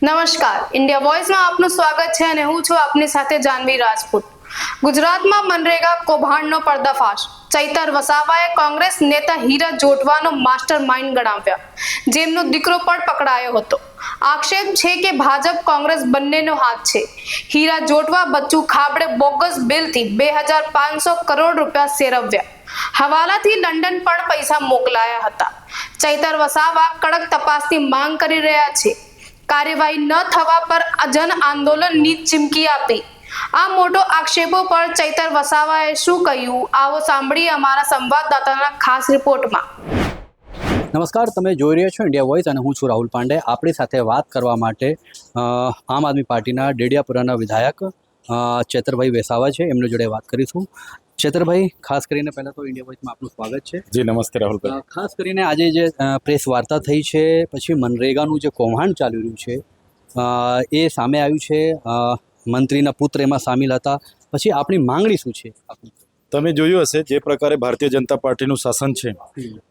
નમસ્કાર, ઇન્ડિયા વોઇસમાં આપનું સ્વાગત છે અને હું છું આપની સાથે જાનવી રાજપૂત। ગુજરાતમાં મનરેગા કૌભાંડનો પર્દાફાશ। ચૈતર વસાવાએ કોંગ્રેસ નેતા હીરા જોટવાનો માસ્ટર માઇન્ડ ગણાવ્યા, જેમનો દીકરો પણ પકડાયો હતો। આક્ષેપ છે કે ભાજપ કોંગ્રેસ બંનેનો હાથ છે। હીરા જોટવા બચ્ચુ ખાબડે બોગસ બિલથી 2500 કરોડ રૂપિયા સેરવ્યા। હવાલાથી લંડન પણ પૈસા મોકલાયા હતા। ચૈતર વસાવા કડક તપાસની માંગ કરી રહ્યા છે। કાર્યવાહી ન થવા પર જન આંદોલનની ચીમકી આપી। આ મોટો આક્ષેપો પર ચૈતર વસાવાએ શું કહ્યું, આવો સાંભળીએ અમારા સંવાદદાતાના ખાસ રિપોર્ટમાં। નમસ્કાર, તમે જોઈ રહ્યા છો ઇન્ડિયા વોઇસ અને હું છું રાહુલ પાંડે। આપણી સાથે વાત કરવા માટે આમ આદમી પાર્ટીના ડેડિયાપુરાના વિધાયક ચેતરભાઈ વસાવા છે, એમની જોડે વાત કરીશું। ચેતરભાઈ, ખાસ કરીને પહેલાં તો ઇન્ડિયા વોઇસમાં આપનું સ્વાગત છે। જી નમસ્તે રાહુલભાઈ। ખાસ કરીને આજે જે પ્રેસ વાર્તા થઈ છે, પછી મનરેગાનું જે કૌભાંડ ચાલી રહ્યું છે એ સામે આવ્યું છે। મંત્રીના પુત્ર એમાં સામેલ હતા, પછી આપણી માંગણી શું છે? તમે જોયું હશે જે પ્રકારે ભારતીય જનતા પાર્ટીનું શાસન છે,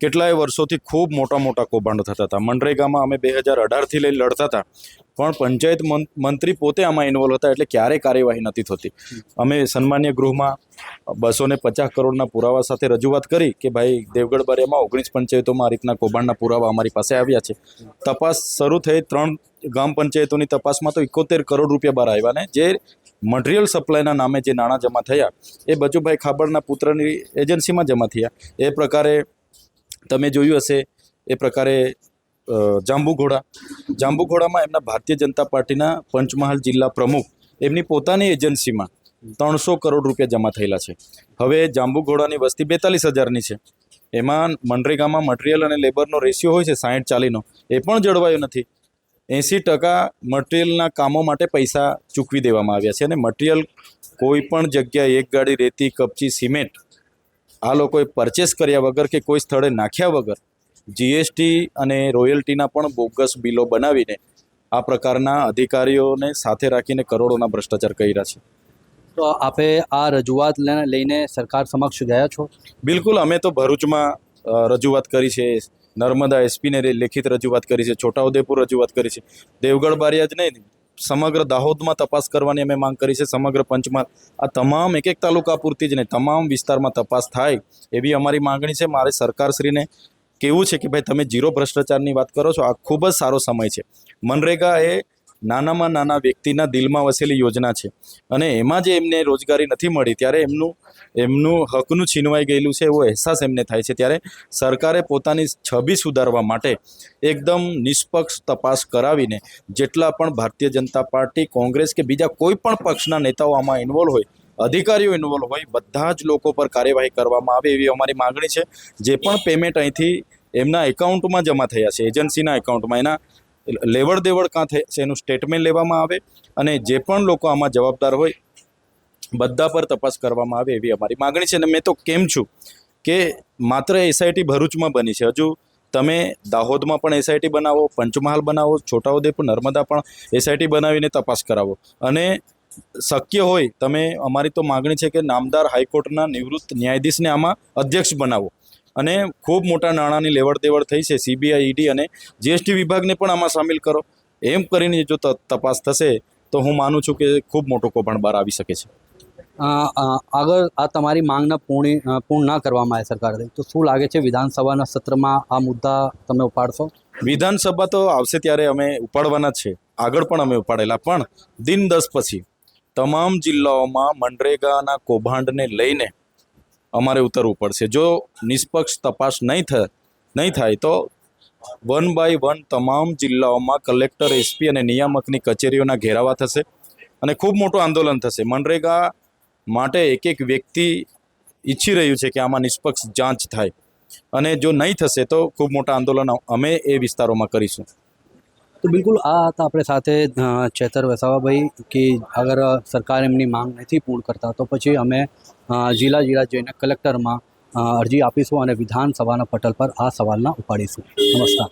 કેટલાય વર્ષોથી ખૂબ મોટા કૌભાંડો થતા હતા। મનરેગામાં અમે 2018થી લઈને લડતા હતા, પણ પંચાયત મંત્રી પોતે આમાં ઇન્વોલ્વ હતા, એટલે ક્યારેય કાર્યવાહી નથી થતી। અમે સન્માન્ય ગૃહમાં 250 કરોડના પુરાવા સાથે રજૂઆત કરી કે ભાઈ દેવગઢ બારિયામાં 19 પંચાયતોમાં આ રીતના કૌભાંડના પુરાવા અમારી પાસે આવ્યા છે। તપાસ શરૂ થઈ, 3 ગ્રામ પંચાયતોની તપાસમાં તો 71 કરોડ રૂપિયા બહાર આવ્યા ને જે મટીરિયલ સપ્લાયના નામે જે નાણાં જમા થયા એ બચુભાઈ ખાબડના પુત્રની એજન્સીમાં જમા થયા। એ પ્રકારે તમે જોયું હશે, એ પ્રકારે જાંબુઘોડામાં એમના ભારતીય જનતા પાર્ટીના પંચમહાલ જિલ્લા પ્રમુખ એમની પોતાની એજન્સીમાં 300 કરોડ રૂપિયા જમા થયેલા છે। હવે જાંબુઘોડાની વસ્તી 42,000ની છે, એમાં મનરેગામાં મટીરિયલ અને લેબરનો રેશિયો હોય છે 60-40નો, એ પણ જળવાયો નથી। 80% મટીરિયલના કામો માટે પૈસા ચૂકવી દેવામાં આવ્યા છે અને મટીરિયલ કોઈ પણ જગ્યાએ એક ગાડી રેતી, કપચી, સિમેન્ટ આ લોકોએ પરચેસ કર્યા વગર કે કોઈ સ્થળે નાખ્યા વગર જીએસટી અને રોયલ્ટીના પણ બોગસ બિલો બનાવીને આ પ્રકારના અધિકારીઓને સાથે રાખીને કરોડોના ભ્રષ્ટાચાર કર્યા છે। તો આપે આ રજૂઆત લઈને સરકાર સમક્ષ ગયા છો? બિલકુલ, અમે તો ભરૂચમાં રજૂઆત કરી છે, નર્મદા એસપીને લેખિત રજૂઆત કરી છે, છોટાઉદેપુર રજૂઆત કરી છે, દેવગઢ બારિયા જ નહીં સમગ્ર દાહોદમાં તપાસ કરવાની અમે માંગ કરી છે। સમગ્ર પંચમહાલ આ તમામ એક તાલુકા પૂરતી જ નહીં, તમામ વિસ્તારમાં તપાસ થાય એવી અમારી માંગણી છે। મારે સરકારશ્રીને કેવું છે કે ભાઈ તમે ઝીરો ભ્રષ્ટાચારની વાત કરો છો, આ ખૂબ જ સારો સમય છે। મનરેગા એ નાનામાં નાના વ્યક્તિના દિલમાં વસેલી યોજના છે અને એમાં જે એમને રોજગારી નથી મળી ત્યારે એમનું હકનું છીનવાઈ ગયેલું છે એવો અહેસાસ એમને થાય છે। ત્યારે સરકારે પોતાની છબી સુધારવા માટે એકદમ નિષ્પક્ષ તપાસ કરાવીને જેટલા પણ ભારતીય જનતા પાર્ટી, કોંગ્રેસ કે બીજા કોઈ પણ પક્ષના નેતાઓ આમાં ઇન્વોલ્વ હોય, અધિકારીઓ ઇન્વોલ્વ હોય, બધા જ લોકો પર કાર્યવાહી કરવામાં આવે એવી અમારી માગણી છે। જે પણ પેમેન્ટ અહીંથી એમના એકાઉન્ટમાં જમા થયા છે, એજન્સીના એકાઉન્ટમાં, એના લેવડ દેવડ કાં થાય છે એનું સ્ટેટમેન્ટ લેવામાં આવે અને જે પણ લોકો આમાં જવાબદાર હોય બધા પર તપાસ કરવામાં આવે એવી અમારી માગણી છે। અને મેં તો કેમ છું કે માત્ર એસઆઈટી ભરૂચમાં બની છે, હજુ તમે દાહોદમાં પણ એસઆઈટી બનાવો, પંચમહાલ બનાવો, છોટાઉદેપુર, નર્મદા પણ એસઆઈટી બનાવીને તપાસ કરાવો અને શક્ય હોય તમે, અમારી તો માગણી છે કે નામદાર હાઈકોર્ટના નિવૃત્ત ન્યાયાધીશને આમાં અધ્યક્ષ બનાવો અને ખૂબ મોટા નાણાંની લેવડ દેવડ થઈ છે, સીબીઆઈ, ઈડી અને જીએસટી વિભાગને પણ આમાં સામેલ કરો। એમ કરીને જો તપાસ થશે તો હું માનું છું કે ખૂબ મોટો કૌભાંડ બહાર આવી શકે છે। અગર આ તમારી માંગના પૂર્ણ ના કરવામાં આવે સરકાર, તો શું લાગે છે વિધાનસભાના સત્રમાં આ મુદ્દા તમે ઉપાડશો? વિધાનસભા તો આવશે ત્યારે અમે ઉપાડવાના જ છે, આગળ પણ અમે ઉપાડેલા, પણ દિન 10 પછી તમામ જિલ્લાઓમાં મનરેગાના કૌભાંડને લઈને અમારે ઉતરવું પડશે। જો નિષ્પક્ષ તપાસ નહીં થાય તો 1 by 1 તમામ જિલ્લાઓમાં કલેક્ટર, એસપી અને નિયામકની કચેરીઓના ઘેરાવા થશે અને ખૂબ મોટું આંદોલન થશે। મનરેગા માટે એક વ્યક્તિ ઈચ્છી રહ્યું છે કે આમાં નિષ્પક્ષ જાંચ થાય અને જો નહીં થશે તો ખૂબ મોટા આંદોલન અમે એ વિસ્તારોમાં કરીશું। તો બિલકુલ આ હતા આપણે સાથે ચેતર વસાવાભાઈ કે અગર સરકાર એમની માંગ નથી પૂર્ણ કરતા તો પછી અમે જિલ્લા જઈને કલેક્ટરમાં અરજી આપીશું અને વિધાનસભાના પટલ પર આ સવાલના ઉપાડીશું। નમસ્કાર।